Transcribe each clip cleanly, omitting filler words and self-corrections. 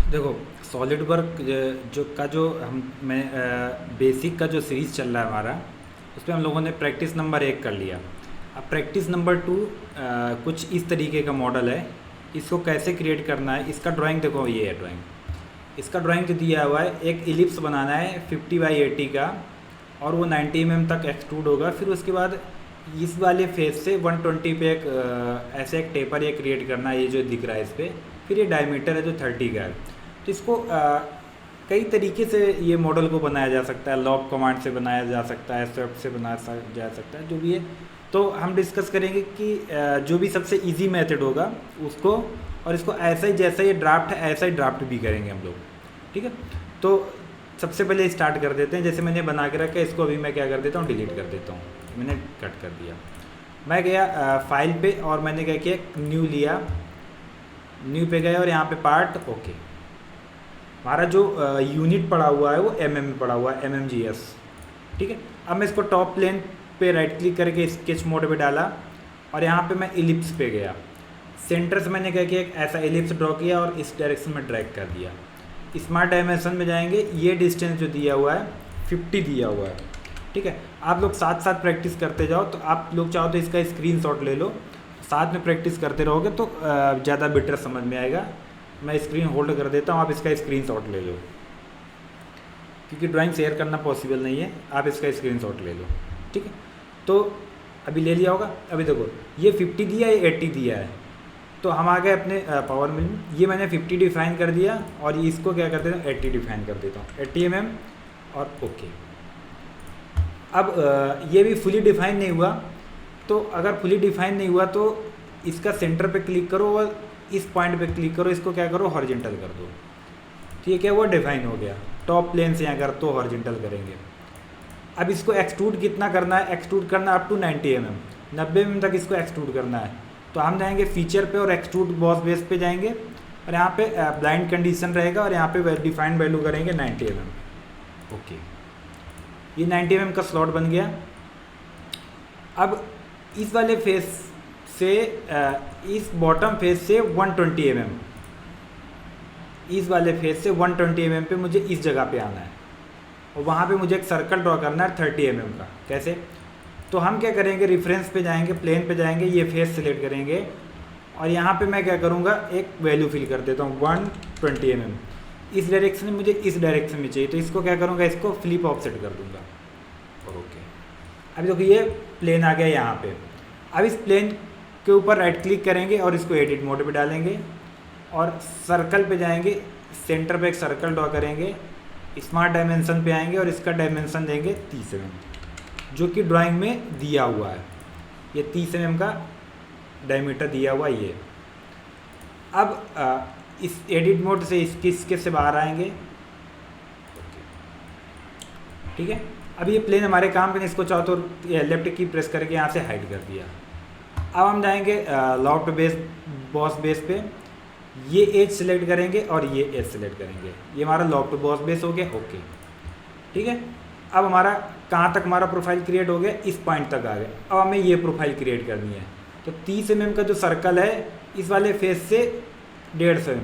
देखो, solid work जो हम मैं बेसिक का जो सीरीज़ चल रहा है हमारा, उसमें हम लोगों ने प्रैक्टिस नंबर 1 कर लिया। अब प्रैक्टिस नंबर 2 कुछ इस तरीके का मॉडल है। इसको कैसे क्रिएट करना है, इसका ड्राइंग देखो, ये है ड्राइंग। इसका ड्राइंग जो दिया हुआ है, एक इलिप्स बनाना है 50/80 का, और वो 90 तक एक्सट्रूड होगा। फिर उसके बाद इस वाले फेस से 120 पे एक ऐसे एक टेपर ये क्रिएट करना है, ये जो दिख रहा है इस पर। फिर ये डायमीटर है जो 30 का है। तो इसको कई तरीके से ये मॉडल को बनाया जा सकता है। लॉग कमांड से बनाया जा सकता है, स्वेप्ट से बनाया जा सकता है, जो भी है। तो हम डिस्कस करेंगे कि जो भी सबसे इजी मेथड होगा उसको, और इसको ऐसा ही जैसा ये ड्राफ्ट है ऐसा ही ड्राफ्ट भी करेंगे हम लोग। ठीक है, तो सबसे पहले स्टार्ट कर देते हैं। जैसे मैंने बना के रखा है, इसको अभी मैं क्या कर देता हूँ, डिलीट कर देता हूँ। मैंने कट कर दिया। मैं गया फाइल पे, और मैंने क्या किया, न्यू लिया। न्यू पे गया और यहाँ पे पार्ट, ओके। हमारा जो यूनिट पड़ा हुआ है वो में पड़ा हुआ है, MMGS। ठीक है, अब मैं इसको टॉप प्लेन पे राइट क्लिक करके स्केच मोड पे डाला, और यहाँ पे मैं इलिप्स पे गया। सेंटर से मैंने क्या किया, एक ऐसा इलिप्स ड्रॉ किया और इस डायरेक्शन में ड्रैग कर दिया। स्मार्ट डायमेंशन में जाएंगे, ये डिस्टेंस जो दिया हुआ है 50 दिया हुआ है। ठीक है, आप लोग साथ साथ प्रैक्टिस करते जाओ। तो आप लोग चाहो तो इसका स्क्रीनशॉट ले लो, साथ में प्रैक्टिस करते रहोगे तो ज़्यादा बेटर समझ में आएगा। मैं स्क्रीन होल्ड कर देता हूँ, आप इसका स्क्रीनशॉट ले लो, क्योंकि ड्राइंग शेयर करना पॉसिबल नहीं है। आप इसका स्क्रीनशॉट ले लो। ठीक है, तो अभी ले लिया होगा। अभी देखो, ये 50 दिया, ये 80 दिया है। तो हम आ गए अपने पावर मिल में। ये मैंने 50 डिफाइन कर दिया, और इसको क्या कर देता हूँ, 80 डिफाइन कर देता हूँ, 80 और ओके। अब ये भी फुली डिफाइन नहीं हुआ। तो अगर फुली डिफाइन नहीं हुआ तो इसका सेंटर पे क्लिक करो और इस पॉइंट पे क्लिक करो, इसको क्या करो, हॉरिजॉन्टल कर दो। ठीक है, वो डिफाइन हो गया। टॉप प्लेन से यहाँ कर तो हॉरिजॉन्टल करेंगे। अब इसको एक्सट्रूड कितना करना है, एक्सट्रूड करना अप टू 90 90 तक इसको एक्सट्रूड करना है। तो हम जाएंगे फीचर पे और एक्सट्रूड बॉस बेस पे जाएंगे, और यहाँ पे ब्लाइंड कंडीशन रहेगा, और यहाँ पे डिफाइंड वैल्यू करेंगे 90 ओके। ये 90 का स्लॉट बन गया। अब इस वाले फेस से इस बॉटम फेस से 120 इस वाले फेस से 120 पे मुझे इस जगह पे आना है, और वहाँ पे मुझे एक सर्कल ड्रॉ करना है 30 का। कैसे? तो हम क्या करेंगे, रेफरेंस पे जाएंगे, प्लेन पे जाएंगे, ये फेस सिलेक्ट करेंगे, और यहाँ पे मैं क्या करूँगा, एक वैल्यू फिल कर देता हूँ 120 इस डायरेक्शन में, मुझे इस डायरेक्शन में चाहिए। तो इसको क्या करूँगा, इसको फ्लिप ऑफसेट कर दूँगा, और ओके। अभी देखो ये प्लेन आ गया यहाँ पे। अब इस प्लेन के ऊपर राइट क्लिक करेंगे और इसको एडिट मोड पे डालेंगे, और सर्कल पे जाएंगे, सेंटर पे एक सर्कल ड्रॉ करेंगे, स्मार्ट डायमेंशन पे आएंगे, और इसका डायमेंशन देंगे 30 जो कि ड्राइंग में दिया हुआ है। ये 30 का डायमीटर दिया हुआ ये। अब इस एडिट मोड से इसके से बाहर आएंगे। ठीक है, अब ये प्लेन हमारे काम के, इसको चाहो तो लेफ्ट की प्रेस करके यहाँ से हाइड कर दिया। अब हम जाएंगे लॉफ्ट बेस बॉस बेस पे, ये एज सेलेक्ट करेंगे और ये एज सेलेक्ट करेंगे। ये हमारा लॉफ्ट बॉस बेस हो गया, ओके। ठीक है, अब हमारा कहाँ तक हमारा प्रोफाइल क्रिएट हो गया, इस पॉइंट तक आ गया। अब हमें ये प्रोफाइल क्रिएट करनी है। तो 30 का जो सर्कल है, इस वाले फेस से 150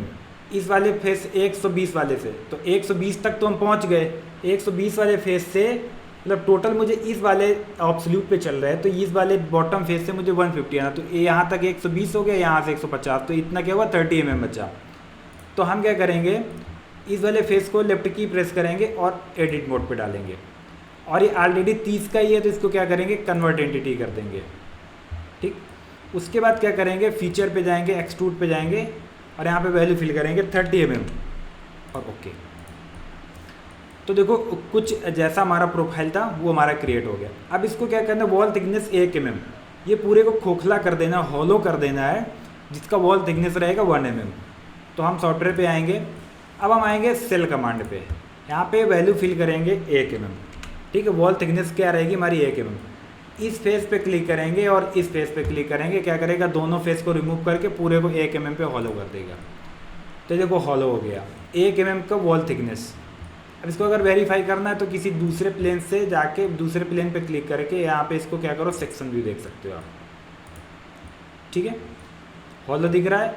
इस वाले फेस 120 वाले से, तो 120 तक तो हम पहुँच गए। 120 वाले फेस से मतलब टोटल मुझे इस वाले ऑब्सोल्यूट पे चल रहा है, तो इस वाले बॉटम फेस से मुझे 150 आना। तो यहाँ तक 120 हो गया, यहाँ से 150, तो इतना क्या हुआ, 30 बचा। तो हम क्या करेंगे, इस वाले फेस को लेफ्ट की प्रेस करेंगे और एडिट मोड पे डालेंगे, और ये ऑलरेडी 30 का ही है, तो इसको क्या करेंगे, कन्वर्ट एंटिटी कर देंगे। ठीक, उसके बाद क्या करेंगे, फीचर पे जाएंगे, एक्सट्रूड पे जाएंगे, और यहाँ पे वैल्यू फिल करेंगे 30 और ओके। तो देखो कुछ जैसा हमारा प्रोफाइल था वो हमारा क्रिएट हो गया। अब इसको क्या करना है, वॉल थिकनेस 1 ये पूरे को खोखला कर देना, हॉलो कर देना है, जिसका वॉल थिकनेस रहेगा 1 तो हम सॉफ्टवेयर पे आएंगे। अब हम आएंगे सेल कमांड पे, यहाँ पे वैल्यू फिल करेंगे 1 ठीक है, वॉल थिकनेस क्या रहेगी हमारी 1 इस फेस पे क्लिक करेंगे और इस फेस पे क्लिक करेंगे। क्या करेगा, दोनों फेस को रिमूव करके पूरे को 1 पे हॉलो कर देगा। तो देखो हॉलो हो गया 1 का वॉल थिकनेस। अब इसको अगर वेरीफाई करना है तो किसी दूसरे प्लेन से जाके दूसरे प्लेन पे क्लिक करके यहाँ पे इसको क्या करो, सेक्शन व्यू देख सकते हो आप। ठीक है, हॉलो दिख रहा है।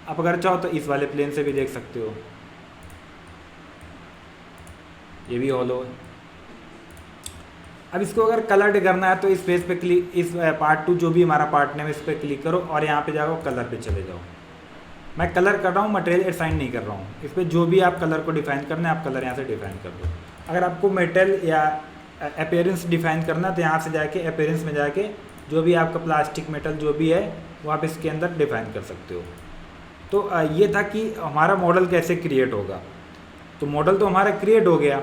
आप अगर चाहो तो इस वाले प्लेन से भी देख सकते हो, ये भी हॉलो है। अब इसको अगर कलर्ड करना है तो इस पेज पे क्लिक, इस पार्ट 2 जो भी हमारा पार्ट नेम है इस पर क्लिक करो और यहाँ पे जाओ कलर पे चले जाओ। मैं कलर कर रहा हूँ, मटेरियल असाइन नहीं कर रहा हूँ। इस पर जो भी आप कलर को डिफाइन करना है आप कलर यहाँ से डिफाइन कर दो। अगर आपको मेटल या अपीयरेंस डिफाइन करना है तो यहाँ से जाके अपीयरेंस में जाके जो भी आपका प्लास्टिक मेटल जो भी है वो आप इसके अंदर डिफाइन कर सकते हो। तो ये था कि हमारा मॉडल कैसे क्रिएट होगा। तो मॉडल तो हमारा क्रिएट हो गया,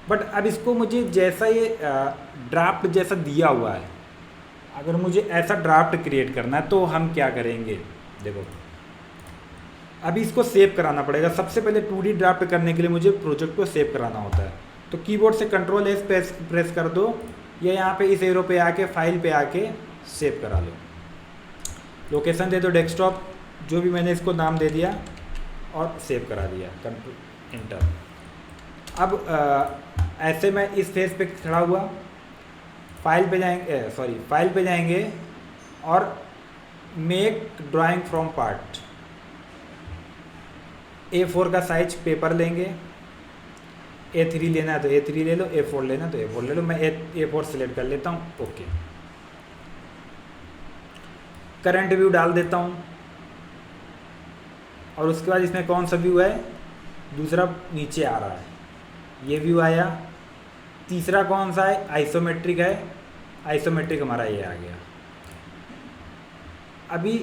बट अब इसको मुझे जैसा ये ड्राफ्ट जैसा दिया हुआ है, अगर मुझे ऐसा ड्राफ्ट क्रिएट करना है तो हम क्या करेंगे। देखो अभी इसको सेव कराना पड़ेगा। सबसे पहले 2D ड्राफ्ट करने के लिए मुझे प्रोजेक्ट को सेव कराना होता है। तो कीबोर्ड से Ctrl+S प्रेस कर दो या यहाँ पे इस एरो पे आके फाइल पे आके सेव करा लो। लोकेशन दे दो डेस्कटॉप, जो भी मैंने इसको नाम दे दिया और सेव करा दिया, Ctrl Enter। अब ऐसे मैं इस फेस पे खड़ा हुआ, फाइल पे जाएंगे और make drawing from part. A4 का साइज पेपर लेंगे, A3 लेना है तो A3 ले लो, A4 लेना है तो A4 ले लो। मैं A4 सिलेक्ट कर लेता हूँ, ओके। करंट व्यू डाल देता हूँ और उसके बाद इसमें कौन सा व्यू है, दूसरा नीचे आ रहा है, ये व्यू आया। तीसरा कौन सा है, आइसोमेट्रिक है, आइसोमेट्रिक हमारा ये आ गया। अभी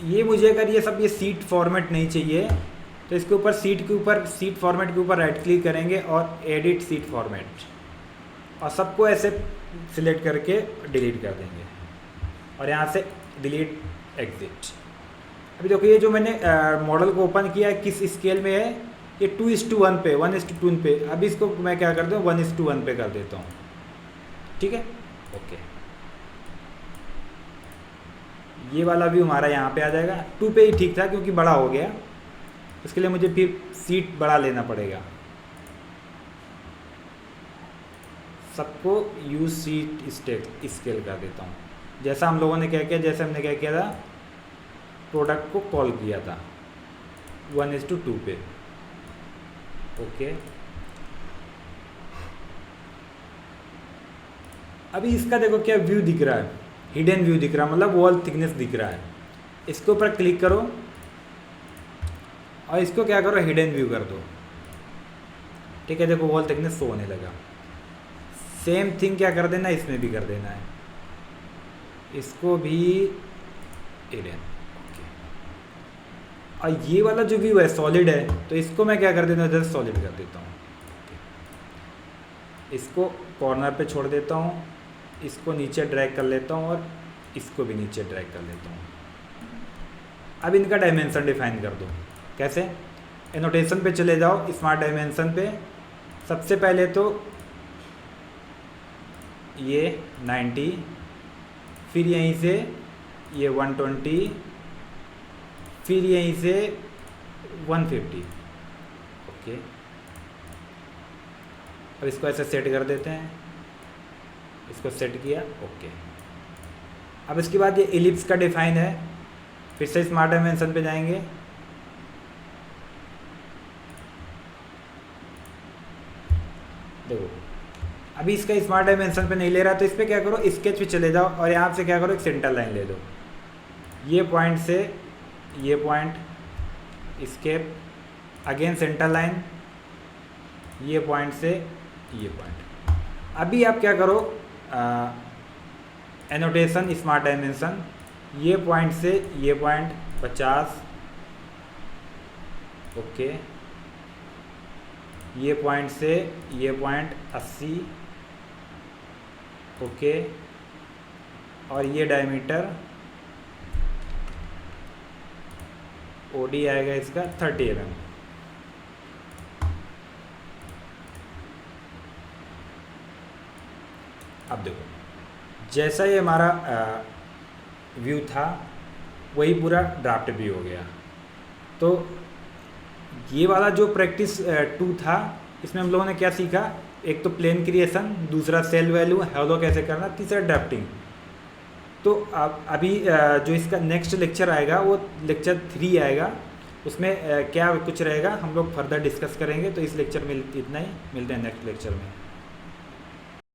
ये मुझे अगर ये सब ये सीट फॉर्मेट नहीं चाहिए तो इसके ऊपर सीट फॉर्मेट के ऊपर राइट क्लिक करेंगे और एडिट सीट फॉर्मेट, और सबको ऐसे सिलेक्ट करके डिलीट कर देंगे और यहाँ से डिलीट एग्जिट। अभी देखो ये जो मैंने मॉडल को ओपन किया है किस स्केल में है, ये 2:1 पे, 1:2 पे। अभी इसको मैं क्या करता हूँ 1:1 पे कर देता हूँ, ठीक है, ओके। ये वाला व्यू हमारा यहाँ पे आ जाएगा। 2 पे ही ठीक था क्योंकि बड़ा हो गया, इसके लिए मुझे फिर सीट बड़ा लेना पड़ेगा। सबको यूज सीट स्केल कर देता हूँ, जैसा हम लोगों ने क्या किया, जैसे हमने क्या किया था, प्रोडक्ट को कॉल किया था 1:2 पे, ओके। अभी इसका देखो क्या व्यू दिख रहा है, हिडन व्यू दिख रहा है, मतलब वॉल थिकनेस दिख रहा है। इसके ऊपर क्लिक करो और इसको क्या करो, हिडन व्यू कर दो, ठीक है। देखो वॉल थिकनेस शो होने लगा। सेम थिंग क्या कर देना, इसमें भी कर देना है, इसको भी हिडन, ओके। और ये वाला जो व्यू है सॉलिड है, तो इसको मैं क्या कर देता हूँ, जस्ट सॉलिड कर देता हूँ। इसको कॉर्नर पे छोड़ देता हूँ, इसको नीचे ड्रैग कर लेता हूँ और इसको भी नीचे ड्रैग कर लेता हूँ। अब इनका डायमेंशन डिफाइन कर दो। कैसे, एनोटेशन पे चले जाओ, स्मार्ट डायमेंशन पे। सबसे पहले तो ये 90, फिर यहीं से ये 120, फिर यहीं से 150, ओके। अब इसको ऐसे सेट कर देते हैं, इसको सेट किया, ओके। अब इसके बाद ये एलिप्स का डिफाइन है, फिर से स्मार्ट डायमेंशन पे जाएंगे, देखो अभी इसका स्मार्ट डायमेंशन पे नहीं ले रहा, तो इस पर क्या करो, स्केच पे चले जाओ और यहाँ से क्या करो, एक सेंटर लाइन ले लो। ये पॉइंट से ये पॉइंट, स्केप, अगेन सेंटर लाइन, ये पॉइंट से ये पॉइंट। अभी आप क्या करो, एनोटेशन स्मार्ट डायमेंशन, ये पॉइंट से ये पॉइंट 50, ओके। ये पॉइंट से ये पॉइंट 80, ओके। और ये डायमीटर ओडी आएगा इसका 30 mm। अब देखो जैसा ये हमारा व्यू था वही पूरा ड्राफ्ट व्यू हो गया। तो ये वाला जो प्रैक्टिस 2 था, इसमें हम लोगों ने क्या सीखा, एक तो प्लेन क्रिएशन, दूसरा सेल वैल्यू, हॉलो कैसे करना, तीसरा ड्राफ्टिंग। तो अब अभी जो इसका नेक्स्ट लेक्चर आएगा वो लेक्चर 3 आएगा, उसमें क्या कुछ रहेगा हम लोग फर्दर डिस्कस करेंगे। तो इस लेक्चर में इतना ही, मिलते हैं नेक्स्ट लेक्चर में।